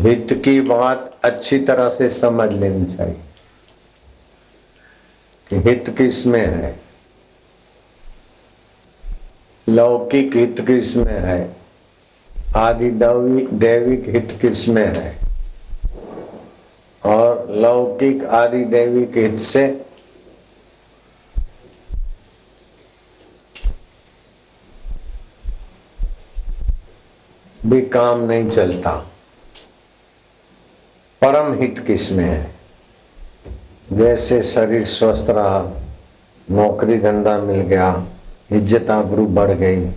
हित की बात अच्छी तरह से समझ लेनी चाहिए कि हित किसमें है, लौकिक हित किसमें है, आदि दैविक हित किसमें है। और लौकिक आदि दैविक हित से भी काम नहीं चलता। परम हित किसमें है, जैसे शरीर स्वस्थ रहा, नौकरी धंधा मिल गया, इज्जत आबरू बढ़ गई,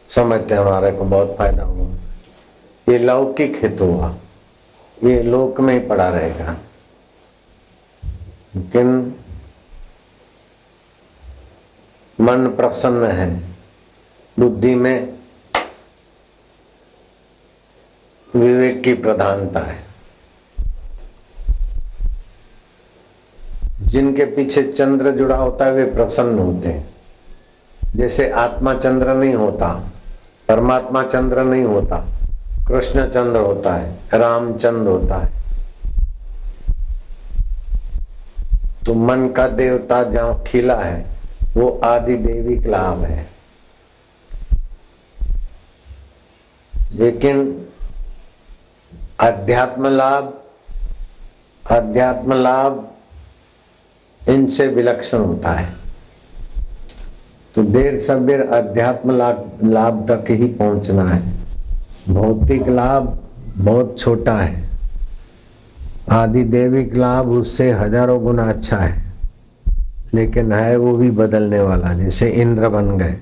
समझते हमारे को बहुत फायदा हुआ, ये लौकिक हित हुआ, ये लोक में ही पड़ा रहेगा। लेकिन मन प्रसन्न है, बुद्धि में विवेक की प्रधानता है। जिनके पीछे चंद्र जुड़ा होता है वे प्रसन्न होते हैं। जैसे आत्मा चंद्र नहीं होता, परमात्मा चंद्र नहीं होता, कृष्ण चंद्र होता है, रामचंद्र होता है। तो मन का देवता जहां खिला है वो आदि दैविक लाभ है। लेकिन अध्यात्म लाभ इनसे विलक्षण होता है। तो देर सबेर अध्यात्म लाभ तक ही पहुंचना है। भौतिक लाभ बहुत छोटा है, आदि दैविक लाभ उससे हजारों गुना अच्छा है, लेकिन है वो भी बदलने वाला। जैसे इंद्र बन गए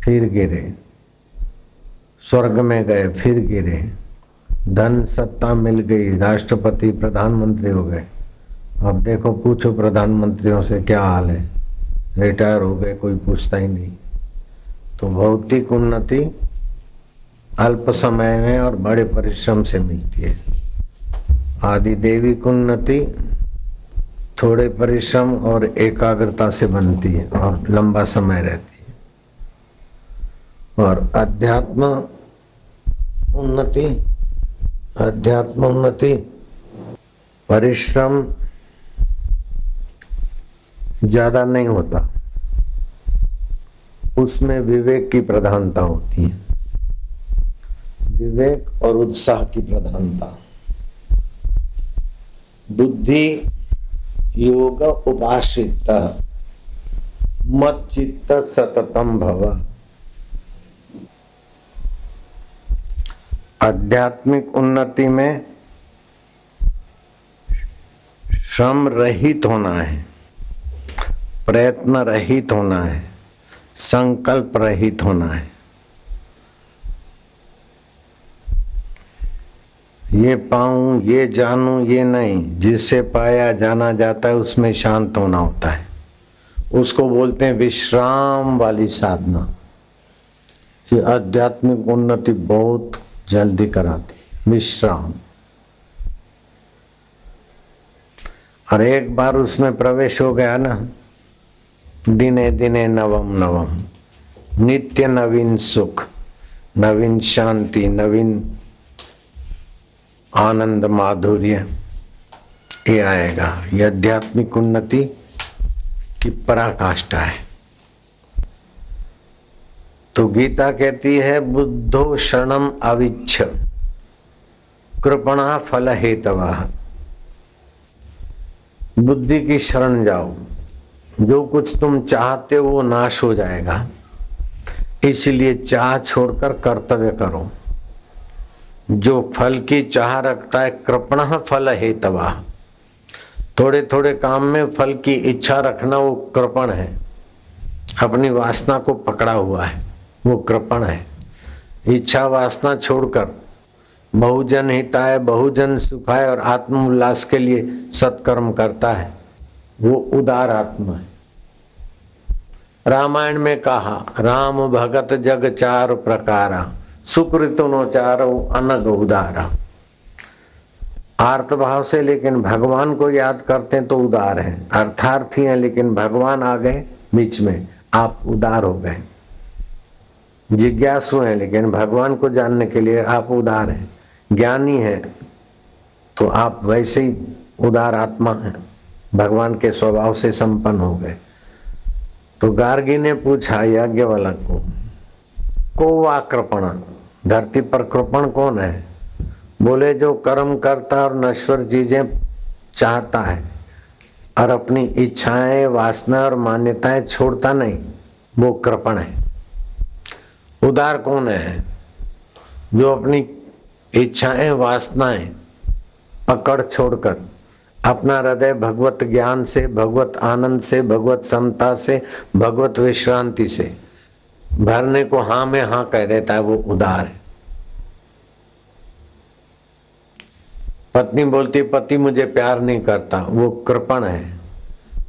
फिर गिरे, स्वर्ग में गए फिर गिरे, धन सत्ता मिल गई, राष्ट्रपति प्रधानमंत्री हो गए। अब देखो पूछो प्रधानमंत्रियों से क्या हाल है, रिटायर हो गए, कोई पूछता ही नहीं। तो भौतिक उन्नति अल्प समय में और बड़े परिश्रम से मिलती है, आदि दैविक उन्नति थोड़े परिश्रम और एकाग्रता से बनती है और लंबा समय रहती है। और अध्यात्म उन्नति परिश्रम ज्यादा नहीं होता, उसमें विवेक की प्रधानता होती है, विवेक और उत्साह की प्रधानता। बुद्धि योग उपाश्रित मच्चित्त सततम भव। आध्यात्मिक उन्नति में श्रम रहित होना है, प्रयत्न रहित होना है, संकल्प रहित होना है। ये पाऊं, ये जानूं, ये नहीं, जिससे पाया जाना जाता है उसमें शांत होना होता है। उसको बोलते हैं विश्राम वाली साधना। ये आध्यात्मिक उन्नति बहुत जल्दी कराती, विश्राम। और एक बार उसमें प्रवेश हो गया ना, दिने दिने नवम नवम, नित्य नवीन सुख, नवीन शांति, नवीन आनंद माधुर्य, ये आएगा। ये आध्यात्मिक उन्नति की पराकाष्ठा है। तो गीता कहती है बुद्धो शरणम अविच्छ कृपणा फल हेतवः। बुद्धि की शरण जाओ, जो कुछ तुम चाहते हो वो नाश हो जाएगा, इसलिए चाह छोड़कर कर्तव्य करो। जो फल की चाह रखता है कृपणः फल हेतवः, थोड़े थोड़े काम में फल की इच्छा रखना वो कृपण है, अपनी वासना को पकड़ा हुआ है, वो कृपण है। इच्छा वासना छोड़कर बहुजन हिताय बहुजन सुखाय और आत्म उल्लास के लिए सत्कर्म करता है, वो उदार आत्मा है। रामायण में कहा राम भगत जग चार प्रकारा, सुकृतो चारो अनग उदारा। आर्त भाव से लेकिन भगवान को याद करते हैं तो उदार हैं, अर्थार्थी हैं लेकिन भगवान आ गए बीच में, आप उदार हो गए। जिज्ञासु हैं लेकिन भगवान को जानने के लिए आप उदार हैं। ज्ञानी हैं तो आप वैसे ही उदार आत्मा हैं, भगवान के स्वभाव से संपन्न हो गए। तो गार्गी ने पूछा याज्ञवल्क्य को वा कृपण, धरती पर कृपण कौन है? बोले जो कर्म करता और नश्वर चीजें चाहता है और अपनी इच्छाएं, वासना और मान्यताएं छोड़ता नहीं, वो कृपण है। उदार कौन है? जो अपनी इच्छाएं, वासनाएं पकड़ छोड़कर अपना हृदय भगवत ज्ञान से, भगवत आनंद से, भगवत समता से, भगवत विश्रांति से भरने को हाँ में हाँ कह देता है, वो उदार है। पत्नी बोलती पति मुझे प्यार नहीं करता, वो कृपण है।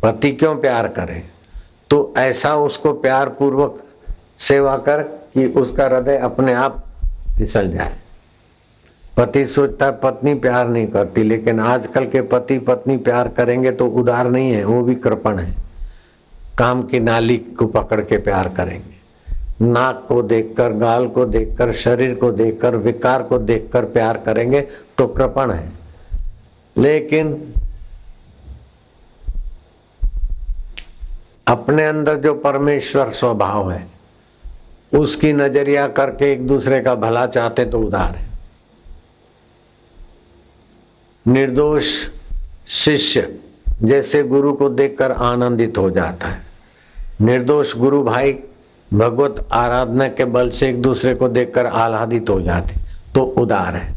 पति क्यों प्यार करे? तो ऐसा उसको प्यार पूर्वक सेवा कर कि उसका हृदय अपने आप फिसल जाए। पति सोचता है पत्नी प्यार नहीं करती, लेकिन आजकल के पति पत्नी प्यार करेंगे तो उदार नहीं है, वो भी कृपण है। काम की नाली को पकड़ के प्यार करेंगे, नाक को देखकर, गाल को देखकर, शरीर को देखकर, विकार को देखकर प्यार करेंगे तो कृपण है। लेकिन अपने अंदर जो परमेश्वर स्वभाव है उसकी नजरिया करके एक दूसरे का भला चाहते तो उदार है। निर्दोष शिष्य जैसे गुरु को देखकर आनंदित हो जाता है, निर्दोष गुरु भाई भगवत आराधना के बल से एक दूसरे को देखकर आह्लादित हो जाते तो उदार है।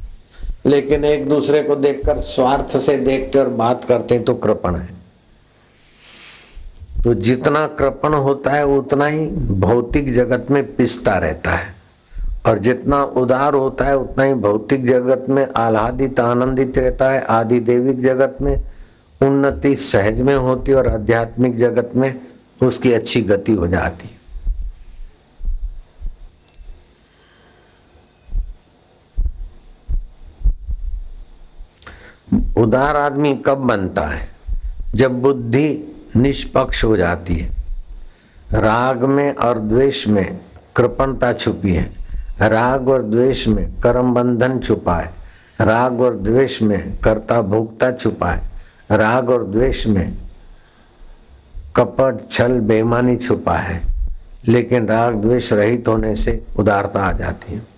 लेकिन एक दूसरे को देखकर स्वार्थ से देखते और बात करते तो कृपण है। तो जितना कृपण होता है उतना ही भौतिक जगत में पिसता रहता है, और जितना उदार होता है उतना ही भौतिक जगत में आह्लादित आनंदित रहता है। आदि दैविक जगत में उन्नति सहज में होती और आध्यात्मिक जगत में उसकी अच्छी गति हो जाती। उदार आदमी कब बनता है? जब बुद्धि निष्पक्ष हो जाती है। राग में और द्वेष में कृपणता छुपी है, राग और द्वेष में कर्म बंधन छुपा है, राग और द्वेष में कर्ता भोक्ता छुपा है, राग और द्वेष में कपट छल बेईमानी छुपा है। लेकिन राग द्वेष रहित होने से उदारता आ जाती है।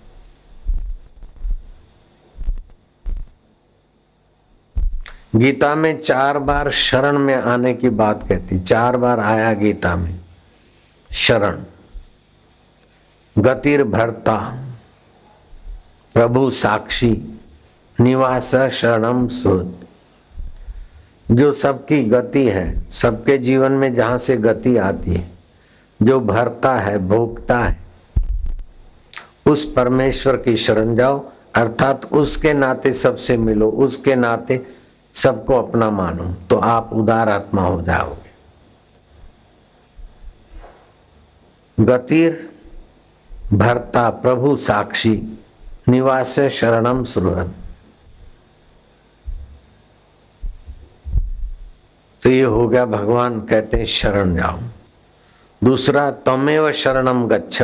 गीता में 4 बार शरण में आने की बात कहती, 4 बार आया गीता में शरण। गतिर भर्ता प्रभु साक्षी निवास शरणम सुहृद। जो सबकी गति है, सबके जीवन में जहां से गति आती है, जो भरता है, भोगता है, उस परमेश्वर की शरण जाओ, अर्थात उसके नाते सबसे मिलो, उसके नाते सबको अपना मानो, तो आप उदार आत्मा हो जाओगे। गतिर भरता प्रभु साक्षी निवास शरणम सुहृद। तो ये हो गया, भगवान कहते हैं शरण जाओ। दूसरा तमेव शरणम गच्छ,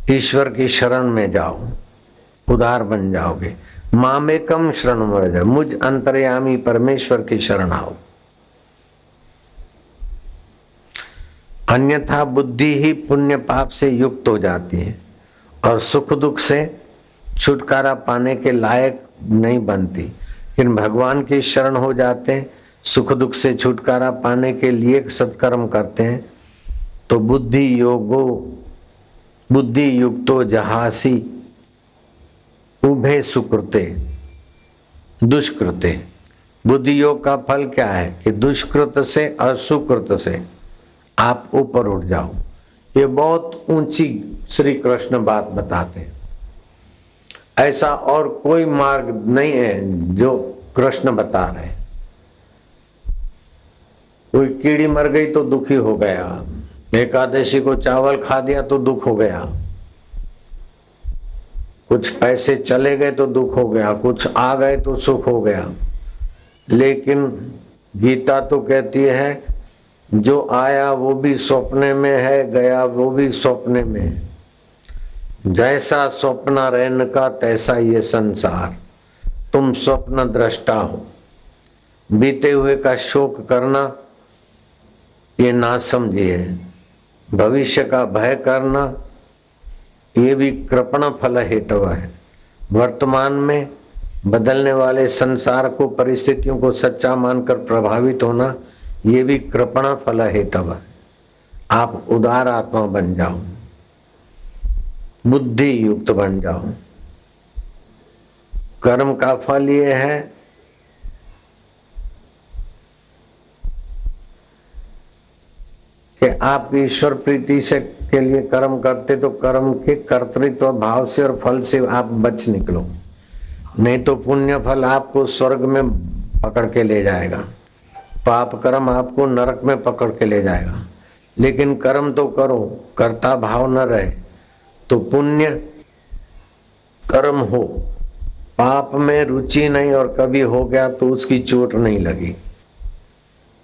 ईश्वर की शरण में जाओ, उदार बन जाओगे। मामेकम शरणम व्रज, मुझ अंतर्यामी परमेश्वर की शरण आओ। अन्यथा बुद्धि ही पुण्य पाप से युक्त हो जाती है और सुख दुख से छुटकारा पाने के लायक नहीं बनती। लेकिन भगवान की शरण हो जाते हैं, सुख दुख से छुटकारा पाने के लिए सत्कर्म करते हैं, तो बुद्धि युक्तो जहासी उभे सुकृते दुष्कृते। बुद्धि योग का फल क्या है कि दुष्कृत से और सुकृत से आप ऊपर उठ जाओ। ये बहुत ऊंची श्री कृष्ण बात बताते हैं। ऐसा और कोई मार्ग नहीं है जो कृष्ण बता रहे। कोई कीड़ी मर गई तो दुखी हो गया, एकादशी को चावल खा दिया तो दुख हो गया, कुछ पैसे चले गए तो दुख हो गया, कुछ आ गए तो सुख हो गया। लेकिन गीता तो कहती है जो आया वो भी सपने में है, गया वो भी सपने में। जैसा स्वप्न रहन का तैसा ये संसार। तुम स्वप्न दृष्टा हो। बीते हुए का शोक करना ये नासमझी है। भविष्य का भय करना ये भी कृपण फल हेतु है। वर्तमान में बदलने वाले संसार को, परिस्थितियों को सच्चा मानकर प्रभावित होना ये भी कृपण फल हेतु है। आप उदार आत्मा बन जाओ, बुद्धि युक्त बन जाओ। कर्म का फल ये है कि आप ईश्वर प्रीति से के लिए कर्म करते तो कर्म के कर्तृत्व भाव से और फल से आप बच निकलो, नहीं तो पुण्य फल आपको स्वर्ग में पकड़ के ले जाएगा, पाप कर्म आपको नरक में पकड़ के ले जाएगा। लेकिन कर्म तो करो, कर्ता भाव न रहे तो पुण्य कर्म हो, पाप में रुचि नहीं और कभी हो गया तो उसकी चोट नहीं लगी,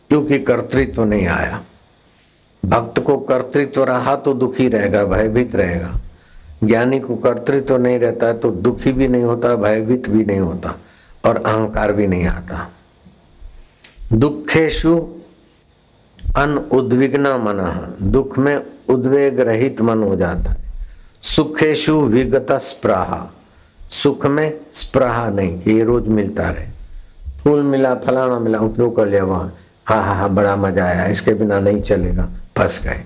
क्योंकि कर्तृत्व नहीं आया। भक्त को कर्तृत्व रहा तो दुखी रहेगा, भयभीत रहेगा। ज्ञानी को कर्तृत्व नहीं रहता है तो दुखी भी नहीं होता, भयभीत भी नहीं होता और अहंकार भी नहीं आता। दुखेशु अनुद्विग्न मनः, दुख में उद्वेग रहित मन हो जाता है। सुखेशु विगत स्पृहा, सुख में स्पृहा नहीं कि ये रोज मिलता रहे, फूल मिला फलाना मिला उपयोग कर लिया, वहां हा बड़ा मजा आया, इसके बिना नहीं चलेगा, फंस गए।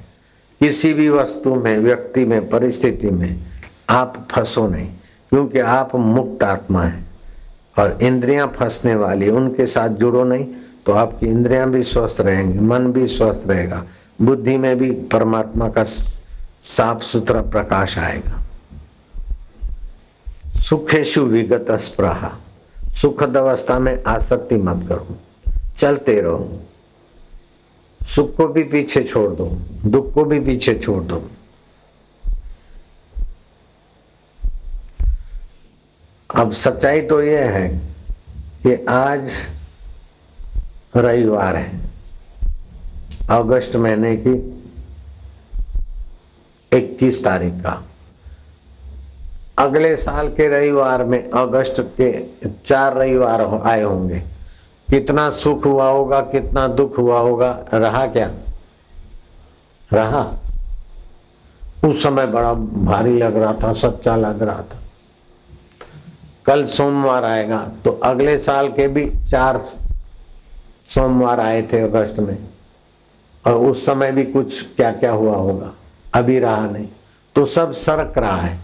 किसी भी वस्तु में, व्यक्ति में, परिस्थिति में आप फंसो नहीं, क्योंकि आप मुक्त आत्मा है और इंद्रियां फंसने वाली, उनके साथ जुड़ो नहीं तो आपकी इंद्रियां भी स्वस्थ रहेंगी, मन भी स्वस्थ रहेगा, बुद्धि में भी परमात्मा का साफ सुथरा प्रकाश आएगा। सुखेशु विगत स्पृहा, सुखद अवस्था में आसक्ति मत करो, चलते रहो। सुख को भी पीछे छोड़ दो, दुख को भी पीछे छोड़ दो। अब सच्चाई तो यह है कि आज रविवार है, अगस्त महीने की 21 तारीख का। अगले साल के रविवार में, अगस्त के 4 रविवार आए होंगे। कितना सुख हुआ होगा, कितना दुख हुआ होगा, रहा क्या? रहा। उस समय बड़ा भारी लग रहा था, सच्चा लग रहा था। कल सोमवार आएगा तो अगले साल के भी 4 सोमवार आए थे अगस्त में, और उस समय भी कुछ क्या क्या हुआ होगा, अभी रहा नहीं। तो सब सरक रहा है।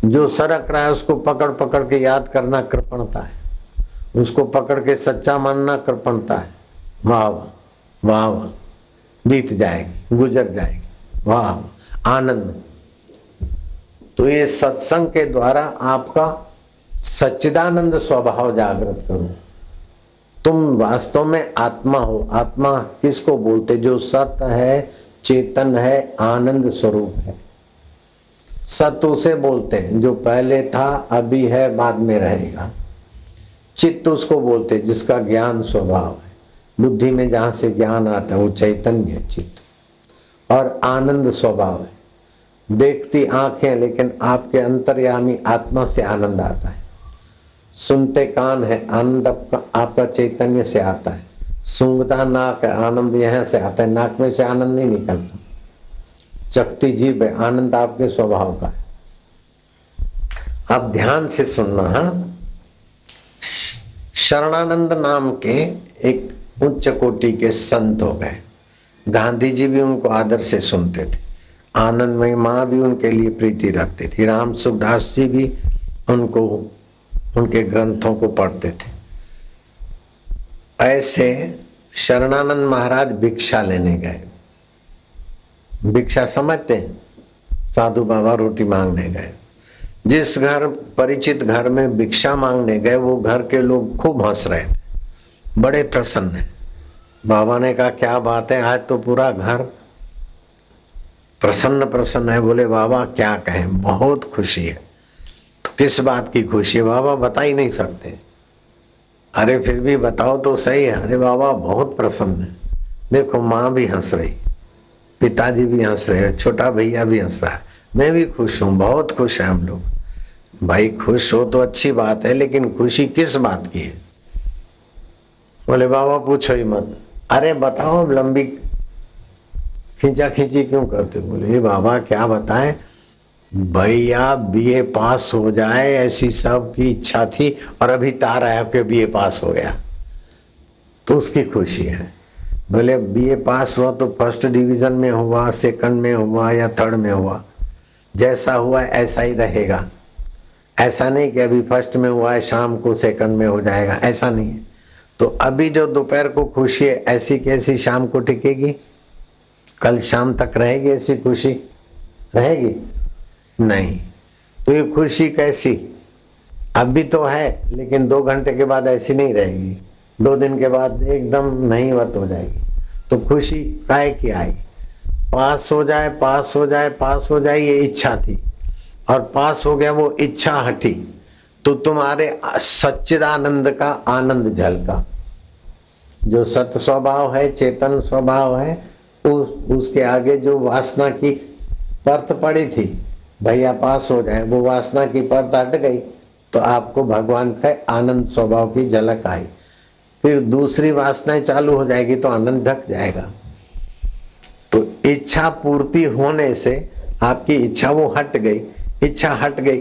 जो सरक रहा है उसको पकड़ पकड़ के याद करना कृपणता है, उसको पकड़ के सच्चा मानना कृपणता है। वाह वाह वाह वाह, बीत जाएगी, गुजर जाएगी, वाह आनंद। तो ये सत्संग के द्वारा आपका सच्चिदानंद स्वभाव जागृत करो। तुम वास्तव में आत्मा हो। आत्मा किसको बोलते? जो सत है, चेतन है, आनंद स्वरूप है। सत उसे बोलते हैं जो पहले था, अभी है, बाद में रहेगा। चित्त उसको बोलते हैं जिसका ज्ञान स्वभाव है, बुद्धि में जहां से ज्ञान आता है वो चैतन्य है, चित्त। और आनंद स्वभाव है, देखती आंखें लेकिन आपके अंतर्यामी आत्मा से आनंद आता है। सुनते कान है, आनंद आपका चैतन्य से आता है। सूंघता नाक है, आनंद यहाँ से आता है, नाक में से आनंद नहीं निकलता। चखती जीभ है, आनंद आपके स्वभाव का है। अब ध्यान से सुनना। हाँ, शरणानंद नाम के एक उच्च कोटि के संत हो गए। गांधी जी भी उनको आदर से सुनते थे, आनंदमयी माँ भी उनके लिए प्रीति रखती थी, राम सुखदास जी भी उनको, उनके ग्रंथों को पढ़ते थे। ऐसे शरणानंद महाराज भिक्षा लेने गए। भिक्षा समझते हैं? साधु बाबा रोटी मांगने गए। जिस घर, परिचित घर में भिक्षा मांगने गए, वो घर के लोग खूब हंस रहे थे, बड़े प्रसन्न हैं। बाबा ने कहा क्या बात है, आज तो पूरा घर प्रसन्न प्रसन्न है। बोले बाबा क्या कहें, बहुत खुशी है। तो किस बात की खुशी है बाबा? बता ही नहीं सकते। अरे फिर भी बताओ तो सही है। अरे बाबा बहुत प्रसन्न है, देखो माँ भी हंस रही, पिताजी भी हंस रहे हैं, छोटा भैया भी हंस रहा है, मैं भी खुश हूँ, बहुत खुश है हम लोग। भाई खुश हो तो अच्छी बात है, लेकिन खुशी किस बात की है? बोले बाबा पूछो ही मत। अरे बताओ, लंबी खींचा खींची क्यों करते? बोले ये बाबा क्या बताएं, भैया बीए पास हो जाए ऐसी सबकी इच्छा थी, और अभी तार आया कि बीए पास हो गया तो उसकी खुशी है। बोले बीए पास हुआ तो फर्स्ट डिवीजन में हुआ, सेकंड में हुआ या थर्ड में हुआ, जैसा हुआ ऐसा ही रहेगा। ऐसा नहीं कि अभी फर्स्ट में हुआ है शाम को सेकंड में हो जाएगा, ऐसा नहीं है। तो अभी जो दोपहर को खुशी है ऐसी कैसी शाम को टिकेगी? कल शाम तक रहेगी ऐसी खुशी? रहेगी नहीं। तो ये खुशी कैसी? अभी तो है, लेकिन 2 घंटे के बाद ऐसी नहीं रहेगी, 2 दिन के बाद एकदम नहींवत हो जाएगी। तो खुशी काहे की आई? पास हो जाए, पास हो जाए, पास हो जाए, ये इच्छा थी, और पास हो गया, वो इच्छा हटी, तो तुम्हारे सच्चिदानंद का आनंद झलका। जो सत स्वभाव है, चेतन स्वभाव है, उसके आगे जो वासना की परत पड़ी थी, भैया पास हो जाए, वो वासना की परत हट गई, तो आपको भगवान का आनंद स्वभाव की झलक आई। फिर दूसरी वासनाएं चालू हो जाएगी तो आनंद ढक जाएगा। तो इच्छा पूर्ति होने से आपकी इच्छा वो हट गई, इच्छा हट गई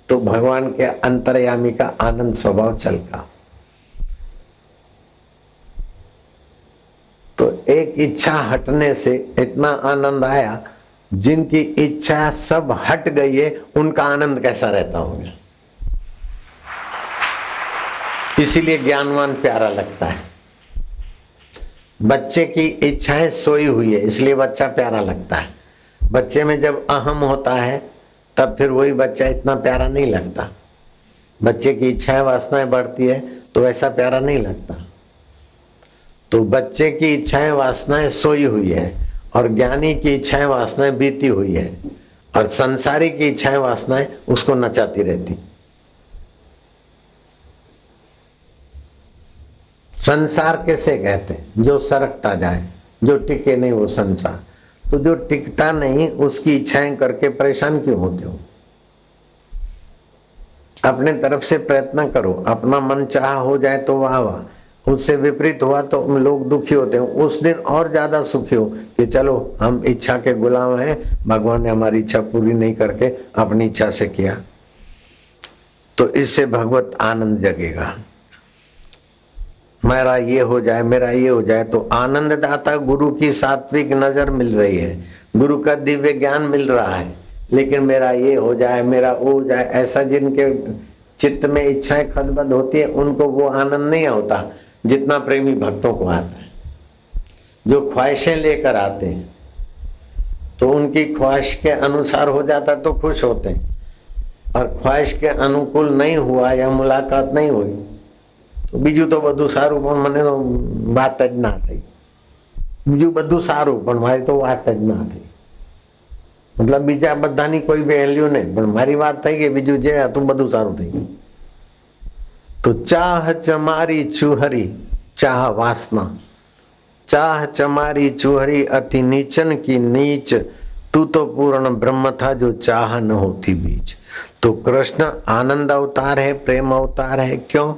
तो भगवान के अंतर्यामी का आनंद स्वभाव चलका। तो एक इच्छा हटने से इतना आनंद आया, जिनकी इच्छा सब हट गई है उनका आनंद कैसा रहता होगा। इसीलिए ज्ञानवान प्यारा लगता है। बच्चे की इच्छाएं सोई हुई है इसलिए बच्चा प्यारा लगता है। बच्चे में जब अहम होता है तब फिर वही बच्चा इतना प्यारा नहीं लगता। बच्चे की इच्छाएं वासनाएं बढ़ती है तो वैसा प्यारा नहीं लगता। तो बच्चे की इच्छाएं वासनाएं सोई हुई है, और ज्ञानी की इच्छाएं वासनाएं बीती हुई है, और संसारी की इच्छाएं वासनाएं उसको नचाती रहती। संसार कैसे कहते हैं? जो सरकता जाए, जो टिके नहीं वो संसार। तो जो टिकता नहीं उसकी इच्छाएं करके परेशान क्यों होते हो? अपने तरफ से प्रयत्न करो, अपना मन चाह हो जाए तो वाह वाह, उससे विपरीत हुआ तो लोग दुखी होते हैं। उस दिन और ज्यादा सुखी हो कि चलो हम इच्छा के गुलाम हैं, भगवान ने हमारी इच्छा पूरी नहीं करके अपनी इच्छा से किया, तो इससे भगवत आनंद जगेगा। मेरा ये हो जाए, मेरा ये हो जाए, तो आनंद दाता गुरु की सात्विक नजर मिल रही है, गुरु का दिव्य ज्ञान मिल रहा है। लेकिन मेरा ये हो जाए, मेरा वो हो जाए, ऐसा जिनके चित्त में इच्छाएं खदबद होती है उनको वो आनंद नहीं होता जितना प्रेमी भक्तों को आता है। जो ख्वाहिशें लेकर आते हैं तो उनकी ख्वाहिश के अनुसार हो जाता तो खुश होते हैं, और ख्वाहिश के अनुकूल नहीं हुआ या मुलाकात नहीं हुई तो બીજું તો બધું સારું પણ મને તો વાત જ ના થઈ। બીજું બધું સારું પણ મારી તો વાત જ ના થઈ। मतलब બીજા બધાની કોઈ વેલ્યુ નહીં, પણ મારી વાત થઈ ગઈ, બીજું જે હતું બધું સારું થઈ ગયું। तो चाह चमारी चूहरी, चाह वासना, चाह चमारी चूहरी अति नीचन की नीच, तू तो पूर्ण ब्रह्म था जो चाह न होती बीच। तो कृष्ण आनंद अवतार है, प्रेम अवतार है। क्यों?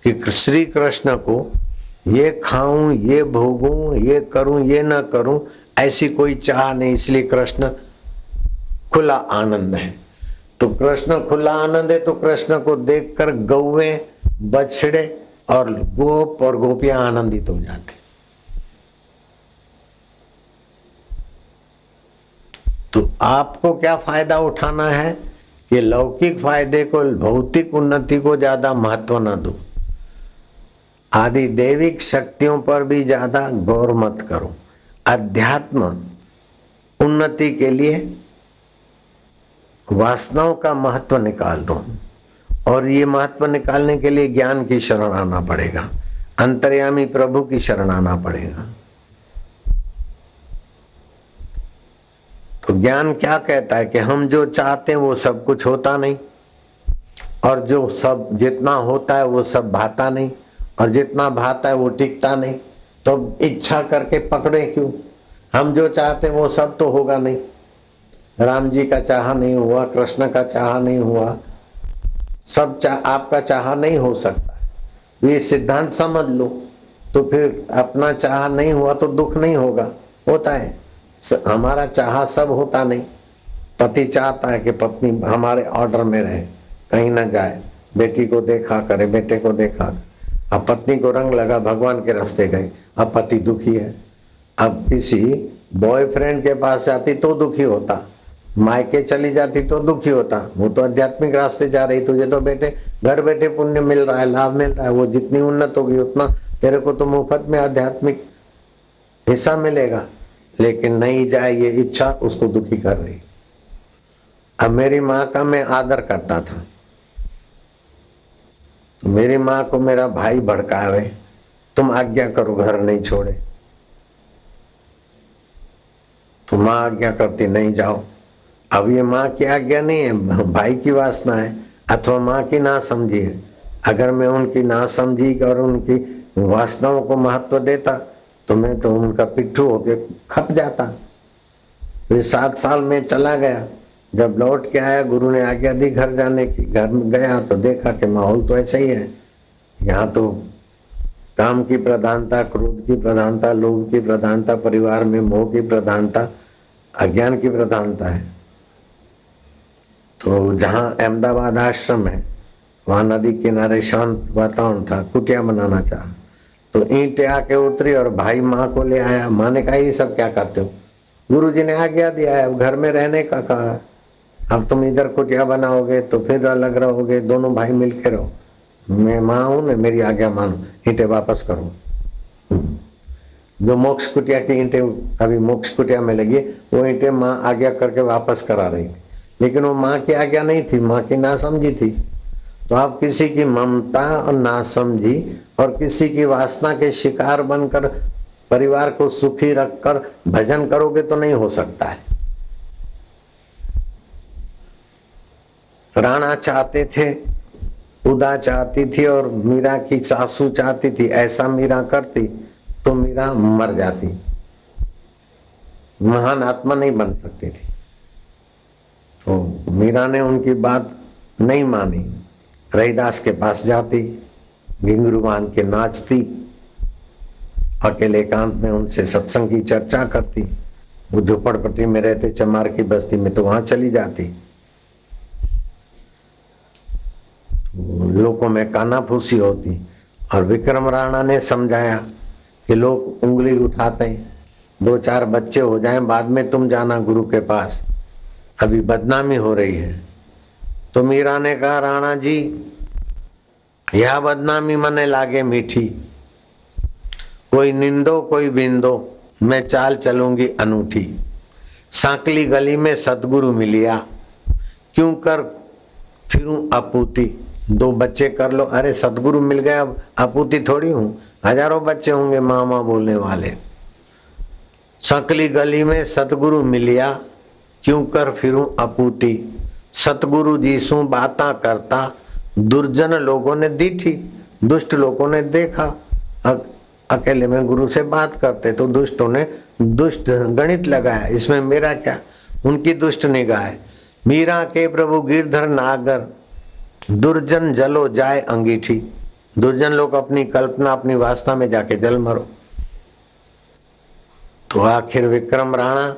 कि श्री कृष्ण को ये खाऊं, ये भोगूं, ये करूं, ये न करूं, ऐसी कोई चाह नहीं, इसलिए कृष्ण खुला आनंद है। तो कृष्ण खुला आनंद है, तो कृष्ण को देखकर गौएं, बछड़े और गोप और गोपियां आनंदित हो जाते। तो आपको क्या फायदा उठाना है कि लौकिक फायदे को, भौतिक उन्नति को ज्यादा महत्व न दो, आदि दैविक शक्तियों पर भी ज्यादा गौर मत करो। अध्यात्म उन्नति के लिए वासनाओं का महत्व निकाल दो, और ये महत्व निकालने के लिए ज्ञान की शरण आना पड़ेगा, अंतर्यामी प्रभु की शरण आना पड़ेगा। तो ज्ञान क्या कहता है कि हम जो चाहते हैं वो सब कुछ होता नहीं, और जो सब जितना होता है वो सब भाता नहीं, और जितना भाता है वो टिकता नहीं। तो इच्छा करके पकड़े क्यों? हम जो चाहते हैं वो सब तो होगा नहीं। राम जी का चाह नहीं हुआ, कृष्ण का चाह नहीं हुआ, सब आपका चाहा नहीं हो सकता। ये सिद्धांत समझ लो, तो फिर अपना चाहा नहीं हुआ तो दुख नहीं होगा। होता है, हमारा चाहा सब होता नहीं। पति चाहता है कि पत्नी हमारे ऑर्डर में रहे, कहीं ना जाए, बेटी को देखा करे, बेटे को देखा। अब पत्नी को रंग लगा, भगवान के रास्ते गई, अब पति दुखी है। अब किसी बॉयफ्रेंड के पास जाती तो दुखी होता, मायके चली जाती तो दुखी होता। वो तो आध्यात्मिक रास्ते जा रही, तुझे तो बेटे घर बैठे पुण्य मिल रहा है, लाभ मिल रहा है। वो जितनी उन्नत होगी उतना तेरे को तो मुफ्त में आध्यात्मिक हिस्सा मिलेगा। लेकिन नहीं जाए ये इच्छा उसको दुखी कर रही। अब मेरी माँ का मैं आदर करता था, मेरी माँ को मेरा भाई भड़कावे, तुम आज्ञा करो घर नहीं छोड़े, तो माँ आज्ञा करती नहीं जाओ। अब ये माँ की आज्ञा नहीं है, भाई की वासना है अथवा माँ की ना समझी है। अगर मैं उनकी ना समझी और उनकी वासनाओं को महत्व देता तो मैं तो उनका पिट्ठू होके खप जाता। फिर 7 साल में चला गया, जब लौट के आया गुरु ने आज्ञा दी घर जाने की। घर में गया तो देखा कि माहौल तो ऐसा ही है। यहाँ तो काम की प्रधानता, क्रोध की प्रधानता, लोभ की प्रधानता, परिवार में मोह की प्रधानता, अज्ञान की प्रधानता है। तो जहाँ अहमदाबाद आश्रम है वहाँ नदी किनारे शांत वातावरण था, कुटिया बनाना चाहा तो ईंटें आके उतरी और भाई माँ को ले आया। माँ ने कहा ये सब क्या करते हो? गुरुजी ने आज्ञा दिया है, अब घर में रहने का कहा, अब तुम इधर कुटिया बनाओगे तो फिर अलग रहोगे, दोनों भाई मिल के रहो। मैं माँ हूं ना, मेरी आज्ञा मानो, ईंटें वापस करो। जो मोक्ष कुटिया की ईंटें अभी मोक्ष कुटिया में लगी, वो ईंटें माँ आज्ञा करके वापस करा रही थी, लेकिन वो माँ की आज्ञा नहीं थी, माँ की नासमझी थी। तो आप किसी की ममता और नासमझी और किसी की वासना के शिकार बनकर परिवार को सुखी रखकर भजन करोगे तो नहीं हो सकता है। राणा चाहते थे, उदा चाहती थी और मीरा की सासू चाहती थी ऐसा मीरा करती तो मीरा मर जाती, महान आत्मा नहीं बन सकती थी। तो मीरा ने उनकी बात नहीं मानी, रहीदास के पास जाती, घिंगरू बांध के नाचती, अकेले एकांत में उनसे सत्संग की चर्चा करती। वो झोपड़पट्टी में रहते चमार की बस्ती में, तो वहां चली जाती। लोगों में कानाफूसी होती और विक्रम राणा ने समझाया कि लोग उंगली उठाते हैं, 2-4 बच्चे हो जाएं, बाद में तुम जाना गुरु के पास, अभी बदनामी हो रही है। तो मीरा ने कहा राणा जी यह बदनामी मने लागे मीठी, कोई निंदो कोई बिंदो, मैं चाल चलूंगी अनूठी। सांकली गली में सतगुरु मिलिया, क्यों कर फिरूं अपूती। 2 बच्चे कर लो, अरे सतगुरु मिल गया अब अपूती थोड़ी हूं, हजारों बच्चे होंगे मामा बोलने वाले। सांकली गली में सतगुरु मिलिया, क्यों कर फिरूं अपूती। सतगुरु जी सु बाता करता, दुर्जन लोगों ने दी थी, दुष्ट लोगों ने देखा। अकेले में गुरु से बात करते तो दुष्टों ने दुष्ट गणित लगाया, इसमें मेरा क्या, उनकी दुष्ट निगाह। मीरा के प्रभु गिरधर नागर, दुर्जन जलो जाए अंगीठी। दुर्जन लोग अपनी कल्पना अपनी वासना में जाके जल मरो। तो आखिर विक्रम राणा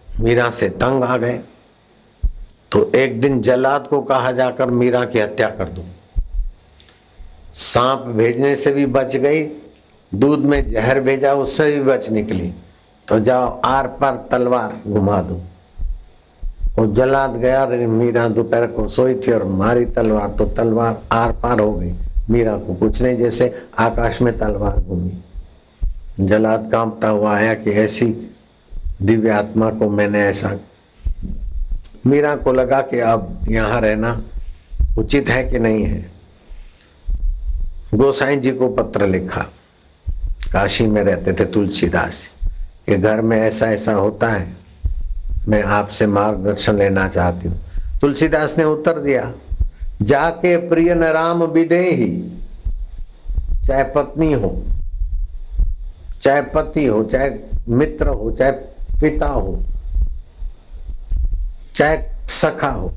मीरा से तंग आ गए। तो एक दिन जल्लाद को कहा जाकर मीरा की हत्या कर दो। सांप भेजने से भी बच गई, दूध में जहर भेजा उससे भी बच निकली। तो जाओ आर पार तलवार घुमा दो। वो जल्लाद गया, मीरा दोपहर को सोई थी और मारी तलवार, तो तलवार आर पार हो गई। मीरा को कुछ नहीं, जैसे आकाश में तलवार घूमी। जल्लाद कांपता हुआ आया कि ऐसी दिव्य आत्मा को मैंने ऐसा। मीरा को लगा कि अब यहाँ रहना उचित है कि नहीं है। गोसाई जी को पत्र लिखा, काशी में रहते थे तुलसीदास के घर में ऐसा ऐसा होता है, मैं आपसे मार्गदर्शन लेना चाहती हूँ। तुलसीदास ने उत्तर दिया, जाके प्रिय न राम विदेही, चाहे पत्नी हो, चाहे पति हो, चाहे मित्र हो, चाहे पिता हो, चाहे सखा हो,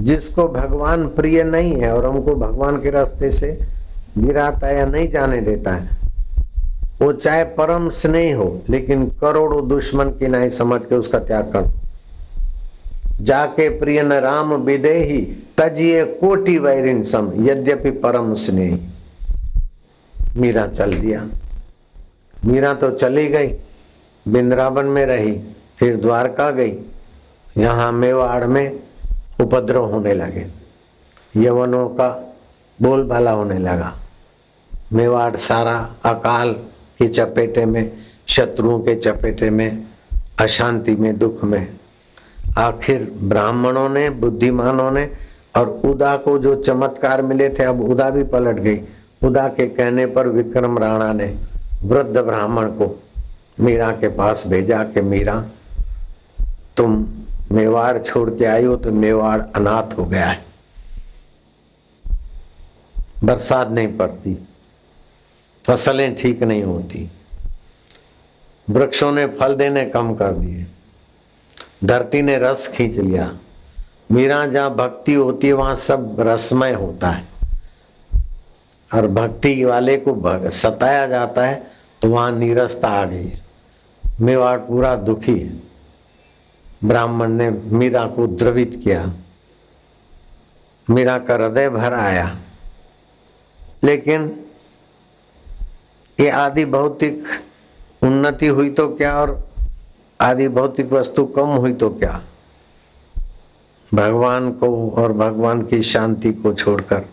जिसको भगवान प्रिय नहीं है और हमको भगवान के रास्ते से गिराता है या नहीं जाने देता है, वो चाहे परम स्नेह हो लेकिन करोड़ों दुश्मन की नहीं समझ के उसका त्याग कर। जाके प्रिय न राम विदेही तजिए कोटि वैरिन सम यद्यपि परम स्नेही। मीरा चल दिया। मीरा तो चली गई, वृंदावन में रही, फिर द्वारका गई। यहाँ मेवाड़ में उपद्रव होने लगे, यवनों का बोलबाला होने लगा। मेवाड़ सारा अकाल के चपेटे में, शत्रुओं के चपेटे में, अशांति में, दुख में। आखिर ब्राह्मणों ने, बुद्धिमानों ने और उदा को जो चमत्कार मिले थे, अब उदा भी पलट गई। उदा के कहने पर विक्रम राणा ने वृद्ध ब्राह्मण को मीरा के पास भेजा कि मीरा, तुम मेवाड़ छोड़ के आई हो तो मेवाड़ अनाथ हो गया है, बरसात नहीं पड़ती, फसलें ठीक नहीं होती, वृक्षों ने फल देने कम कर दिए, धरती ने रस खींच लिया। मीरा जहाँ भक्ति होती है वहां सब रसमय होता है, और भक्ति वाले को सताया जाता है तो वहां नीरसता आ गई है। मेवाड़ पूरा दुखी है। ब्राह्मण ने मीरा को द्रवित किया, मीरा का हृदय भर आया। लेकिन ये आदि भौतिक उन्नति हुई तो क्या और आदि भौतिक वस्तु कम हुई तो क्या, भगवान को और भगवान की शांति को छोड़कर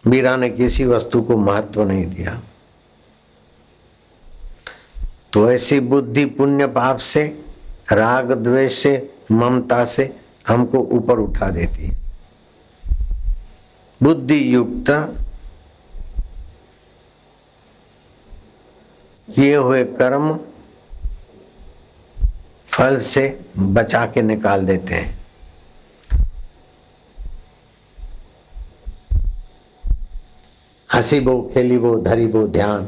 मीरा ने किसी वस्तु को महत्व नहीं दिया। तो ऐसी बुद्धि पुण्य पाप से, राग द्वेष से, ममता से हमको ऊपर उठा देती है। बुद्धि युक्त किए हुए कर्म फल से बचा के निकाल देते हैं। हंसी बो, खेली बो, धरी बो ध्यान।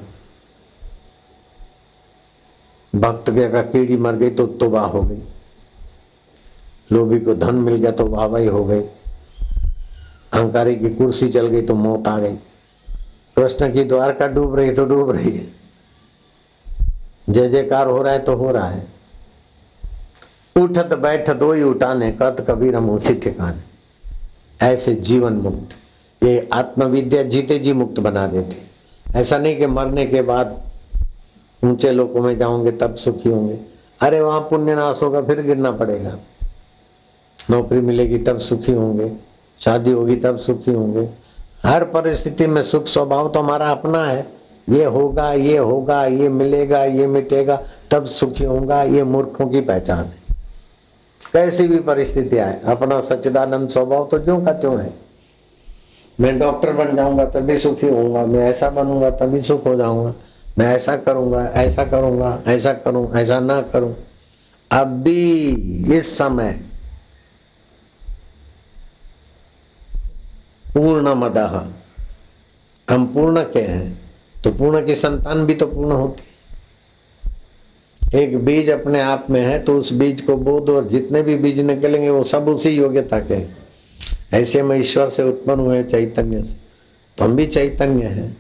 भक्त के अगर कीड़ी मर गई तो तौबा हो गई, लोभी को धन मिल गया तो वाहवाही हो गई, अहंकारी की कुर्सी चल गई तो मौत आ गई। कृष्ण की द्वारका डूब रही तो डूब रही है, जय जयकार हो रहा है तो हो रहा है। उठत बैठत वही उठाने, कत कबीर हम उसी ठिकाने। ऐसे जीवन मुक्त, ये आत्मविद्या जीते जी मुक्त बना देते। ऐसा नहीं कि मरने के बाद ऊंचे लोकों में जाओगे तब सुखी होंगे। अरे वहां पुण्य नाश होगा, फिर गिरना पड़ेगा। नौकरी मिलेगी तब सुखी होंगे, शादी होगी तब सुखी होंगे। हर परिस्थिति में सुख स्वभाव तो हमारा अपना है। ये होगा, ये होगा, ये मिलेगा, ये मिटेगा तब सुखी होगा, ये मूर्खों की पहचान है। कैसी भी परिस्थिति आए, अपना सच्चिदानंद स्वभाव तो ज्यों का त्यों है। मैं डॉक्टर बन जाऊंगा तभी सुखी होऊंगा, मैं ऐसा बनूंगा तभी सुख हो जाऊंगा, मैं ऐसा करूंगा, ऐसा करूंगा, ऐसा करूं, ऐसा ना करूं। अभी इस समय पूर्णमदः, हम पूर्ण के हैं तो पूर्ण की संतान भी तो पूर्ण होती है। एक बीज अपने आप में है तो उस बीज को बो दो और जितने भी बीज निकलेंगे वो सब उसी योग्यता के। ऐसे में ईश्वर से उत्पन्न हुए चैतन्य से, तो हम भी चैतन्य हैं।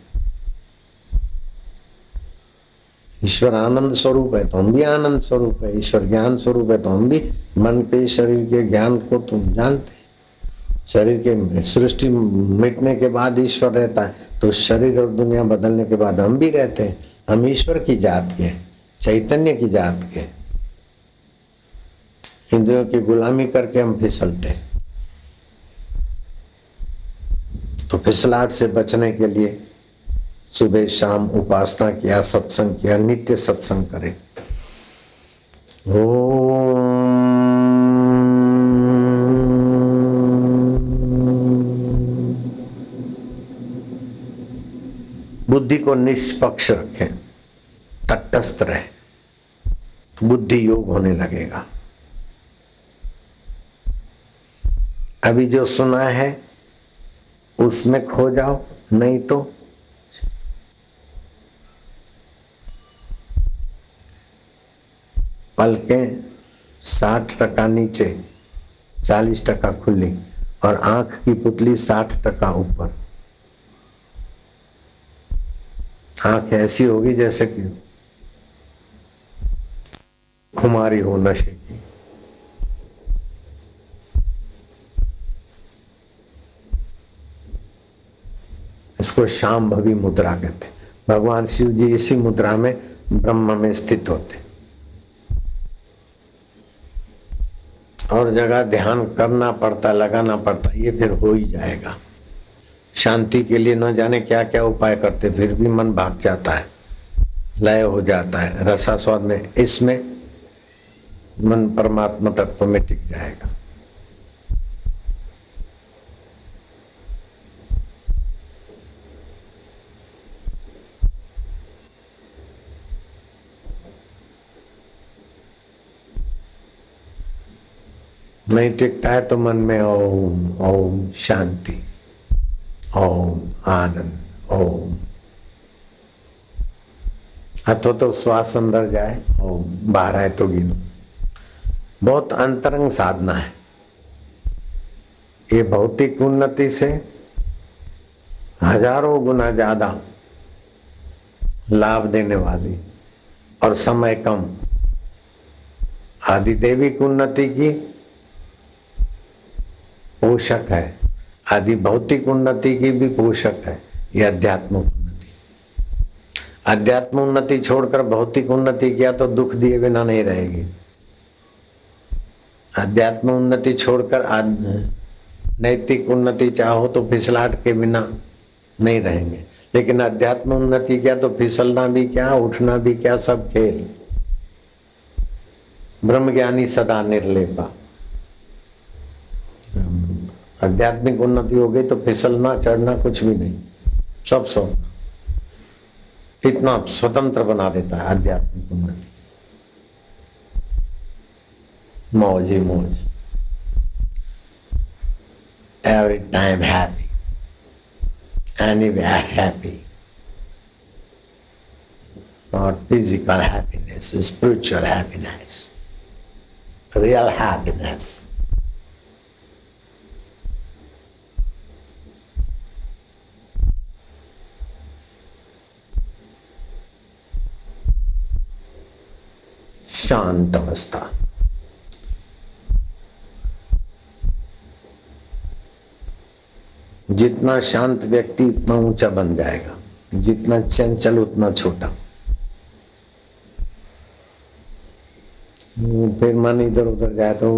ईश्वर आनंद स्वरूप है तो हम भी आनंद स्वरूप है। ईश्वर ज्ञान स्वरूप है तो हम भी मन के शरीर के ज्ञान को तुम जानते हैं। शरीर के सृष्टि मिटने के बाद ईश्वर रहता है तो शरीर और दुनिया बदलने के बाद हम भी रहते हैं। हम ईश्वर की जात के, चैतन्य की जात के। इंद्रियों की गुलामी करके हम फिसलते हैं। तो फिसलाहट से बचने के लिए सुबह शाम उपासना किया, सत्संग किया, नित्य सत्संग करें। बुद्धि को निष्पक्ष रखें, तटस्थ रहे, बुद्धि योग होने लगेगा। अभी जो सुना है उसमें खो जाओ, नहीं तो पलकें 60% नीचे, 40% खुली और आंख की पुतली 60% ऊपर। आंख ऐसी होगी जैसे कि खुमारी हो नशे की। इसको शांभवी मुद्रा कहते हैं। भगवान शिव जी इसी मुद्रा में ब्रह्म में स्थित होते। और जगह ध्यान करना पड़ता, लगाना पड़ता, ये फिर हो ही जाएगा। शांति के लिए न जाने क्या क्या उपाय करते, फिर भी मन भाग जाता है, लय हो जाता है रसास्वाद में। इसमें मन परमात्मा तत्व में टिक जाएगा। नहीं टिकता है तो मन में ओम ओम शांति, ओम आनंद, ओम। हाथों तो श्वास अंदर जाए, ओम बाहर आए तो गिनो। बहुत अंतरंग साधना है ये। भौतिक उन्नति से हजारों गुना ज्यादा लाभ देने वाली और समय कम। आदिदेविक उन्नति की पोषक है, आदि भौतिक उन्नति की भी पोषक है ये अध्यात्म उन्नति। अध्यात्म उन्नति छोड़कर भौतिक उन्नति किया तो दुख दिए बिना नहीं रहेगी। अध्यात्म उन्नति छोड़कर नैतिक उन्नति चाहो तो फिसलाहट के बिना नहीं रहेंगे। लेकिन अध्यात्म उन्नति किया तो फिसलना भी क्या, उठना भी क्या, सब खेल। ब्रह्मज्ञानी सदा निर्लेपा। आध्यात्मिक उन्नति हो गई तो फिसलना चढ़ना कुछ भी नहीं, सब सोना। इतना स्वतंत्र बना देता है आध्यात्मिक उन्नति। मौज ही मौज, every time happy, anywhere happy. Not physical happiness, spiritual happiness, real happiness. शांत अवस्था। जितना शांत व्यक्ति उतना ऊंचा बन जाएगा, जितना चंचल उतना छोटा। फिर मन इधर उधर जाए तो